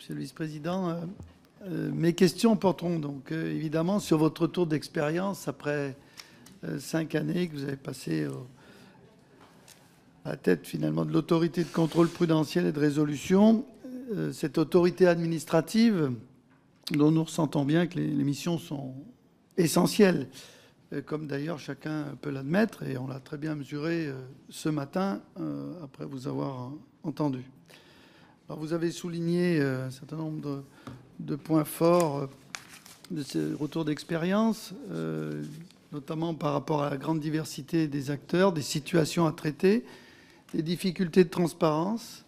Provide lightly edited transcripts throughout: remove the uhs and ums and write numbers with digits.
Monsieur le vice-président. Mes questions porteront donc évidemment sur votre retour d'expérience après 5 années que vous avez passé à la tête finalement de l'autorité de contrôle prudentiel et de résolution. Cette autorité administrative dont nous ressentons bien que les missions sont essentielles, comme d'ailleurs chacun peut l'admettre, et on l'a très bien mesuré ce matin après vous avoir entendu. Alors vous avez souligné un certain nombre de points forts de ce retour d'expérience, notamment par rapport à la grande diversité des acteurs, des situations à traiter, des difficultés de transparence,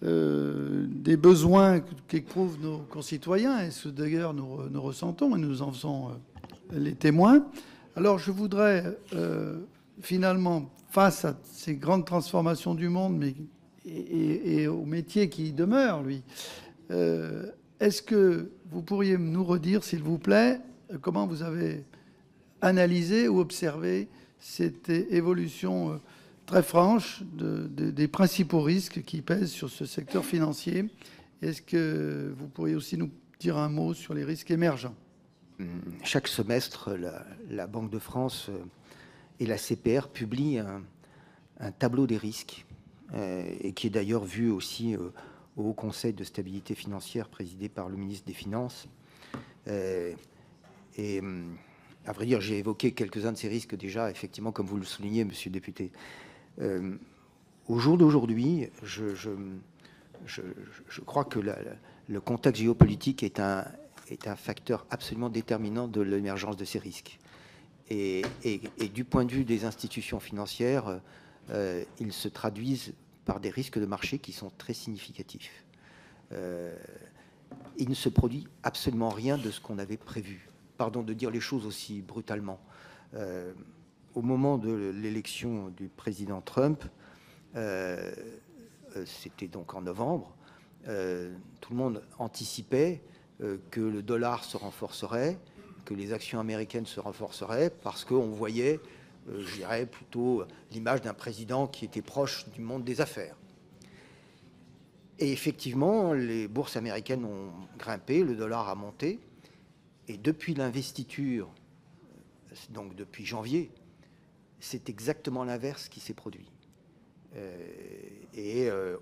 des besoins qu'éprouvent nos concitoyens, et ce d'ailleurs nous ressentons et nous en faisons les témoins. Alors je voudrais finalement, face à ces grandes transformations du monde, mais et au métier qui demeure, lui, est-ce que vous pourriez nous redire, s'il vous plaît, comment vous avez analysé ou observé cette évolution très franche des principaux risques qui pèsent sur ce secteur financier? Est-ce que vous pourriez aussi nous dire un mot sur les risques émergents? Chaque semestre, la Banque de France et la CPR publient un tableau des risques, et qui est d'ailleurs vu aussi au Haut Conseil de stabilité financière présidé par le ministre des Finances. Et à vrai dire, j'ai évoqué quelques-uns de ces risques déjà, effectivement, comme vous le soulignez, monsieur le député. Au jour d'aujourd'hui, je crois que le contexte géopolitique est un facteur absolument déterminant de l'émergence de ces risques. Et du point de vue des institutions financières, ils se traduisent par des risques de marché qui sont très significatifs. Il ne se produit absolument rien de ce qu'on avait prévu. Pardon de dire les choses aussi brutalement. Au moment de l'élection du président Trump, c'était donc en novembre, tout le monde anticipait que le dollar se renforcerait, que les actions américaines se renforceraient, parce qu'on voyait, je dirais, plutôt l'image d'un président qui était proche du monde des affaires. Et effectivement, les bourses américaines ont grimpé, le dollar a monté, et depuis l'investiture, donc depuis janvier, c'est exactement l'inverse qui s'est produit.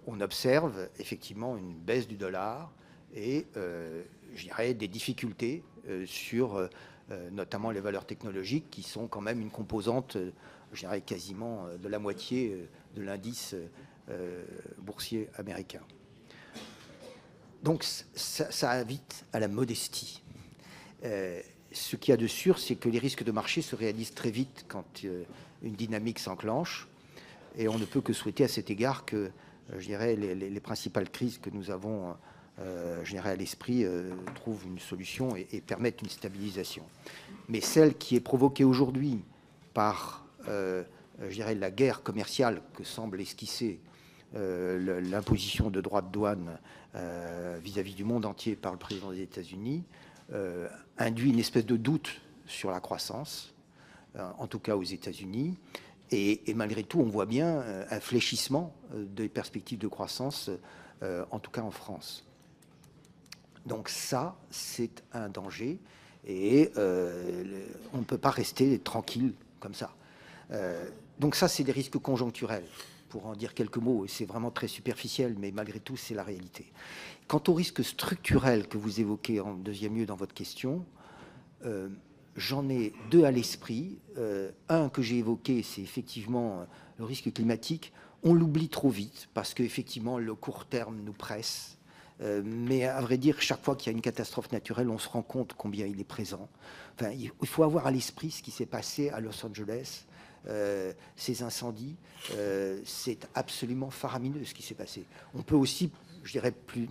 On observe effectivement une baisse du dollar et, je dirais, des difficultés sur notamment les valeurs technologiques qui sont quand même une composante, je dirais, quasiment de la moitié de l'indice boursier américain. Donc ça invite à la modestie. Ce qu'il y a de sûr, c'est que les risques de marché se réalisent très vite quand une dynamique s'enclenche. Et on ne peut que souhaiter à cet égard que, je dirais, les principales crises que nous avons, je dirais, à l'esprit trouvent une solution et permettent une stabilisation. Mais celle qui est provoquée aujourd'hui par, je dirais, la guerre commerciale que semble esquisser l'imposition de droits de douane vis-à-vis du monde entier par le président des États-Unis, induit une espèce de doute sur la croissance, en tout cas aux États-Unis. Et malgré tout, on voit bien un fléchissement des perspectives de croissance, en tout cas en France. Donc ça, c'est un danger. Et on ne peut pas rester tranquille comme ça. Donc ça, c'est des risques conjoncturels, pour en dire quelques mots. C'est vraiment très superficiel, mais malgré tout, c'est la réalité. Quant aux risques structurels que vous évoquez en deuxième lieu dans votre question, j'en ai deux à l'esprit. Un que j'ai évoqué, c'est effectivement le risque climatique. On l'oublie trop vite parce qu'effectivement, le court terme nous presse. Mais à vrai dire, chaque fois qu'il y a une catastrophe naturelle, on se rend compte combien il est présent. Enfin, il faut avoir à l'esprit ce qui s'est passé à Los Angeles, ces incendies. C'est absolument faramineux ce qui s'est passé. On peut aussi, je dirais plus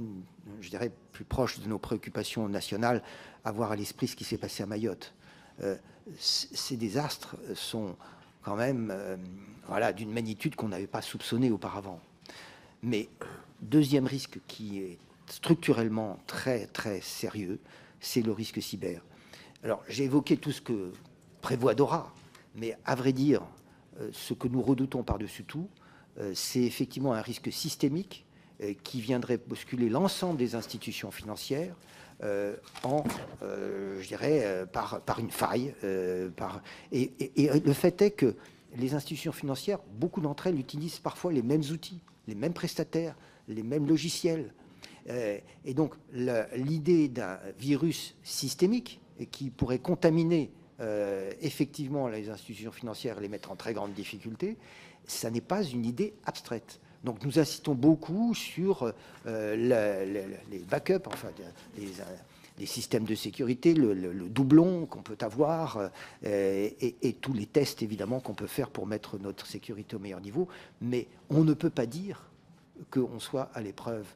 proche de nos préoccupations nationales, avoir à l'esprit ce qui s'est passé à Mayotte. Ces désastres sont quand même voilà, d'une magnitude qu'on n'avait pas soupçonnée auparavant. Mais deuxième risque qui est structurellement très très sérieux, c'est le risque cyber. Alors j'ai évoqué tout ce que prévoit DORA, mais à vrai dire, ce que nous redoutons par-dessus tout, c'est effectivement un risque systémique qui viendrait bousculer l'ensemble des institutions financières je dirais, par une faille. Et le fait est que les institutions financières, beaucoup d'entre elles utilisent parfois les mêmes outils, les mêmes prestataires, les mêmes logiciels. Et donc, l'idée d'un virus systémique qui pourrait contaminer effectivement les institutions financières et les mettre en très grande difficulté, ça n'est pas une idée abstraite. Donc nous insistons beaucoup sur les backups, enfin les systèmes de sécurité, le doublon qu'on peut avoir et tous les tests évidemment qu'on peut faire pour mettre notre sécurité au meilleur niveau. Mais on ne peut pas dire qu'on soit à l'épreuve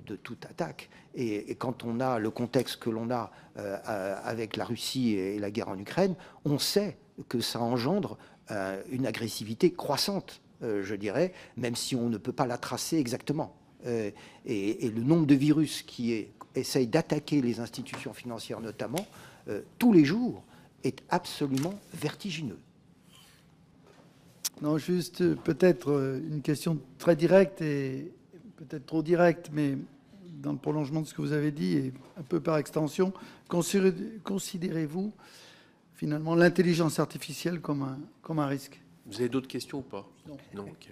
de toute attaque. Et quand on a le contexte que l'on a avec la Russie et la guerre en Ukraine, on sait que ça engendre une agressivité croissante, je dirais, même si on ne peut pas la tracer exactement. Et le nombre de virus qui essayent d'attaquer les institutions financières notamment, tous les jours, est absolument vertigineux. Non, juste peut-être une question très directe et peut-être trop directe, mais dans le prolongement de ce que vous avez dit et un peu par extension, considérez-vous finalement l'intelligence artificielle comme un risque? Vous avez d'autres questions ou pas? Non. Okay.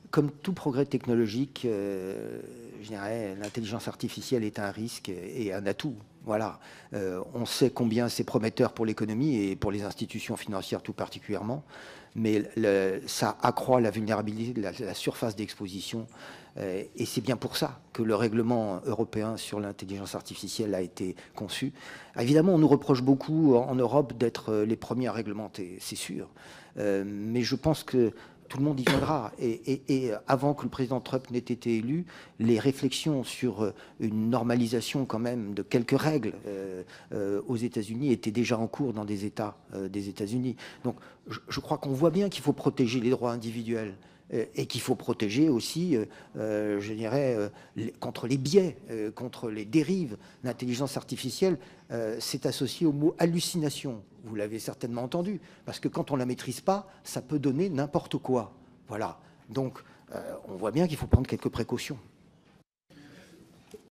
Comme tout progrès technologique, je dirais, l'intelligence artificielle est un risque et un atout. Voilà. On sait combien c'est prometteur pour l'économie et pour les institutions financières tout particulièrement, mais ça accroît la vulnérabilité, la surface d'exposition. Et c'est bien pour ça que le règlement européen sur l'intelligence artificielle a été conçu. Évidemment, on nous reproche beaucoup en Europe d'être les premiers à réglementer, c'est sûr. Mais je pense que tout le monde y viendra. Et avant que le président Trump n'ait été élu, les réflexions sur une normalisation quand même de quelques règles aux États-Unis étaient déjà en cours dans des États des États-Unis. Donc je crois qu'on voit bien qu'il faut protéger les droits individuels et qu'il faut protéger aussi, je dirais, contre les biais, contre les dérives. L'intelligence artificielle, c'est associé au mot hallucination. Vous l'avez certainement entendu, parce que quand on ne la maîtrise pas, ça peut donner n'importe quoi. Voilà. Donc, on voit bien qu'il faut prendre quelques précautions.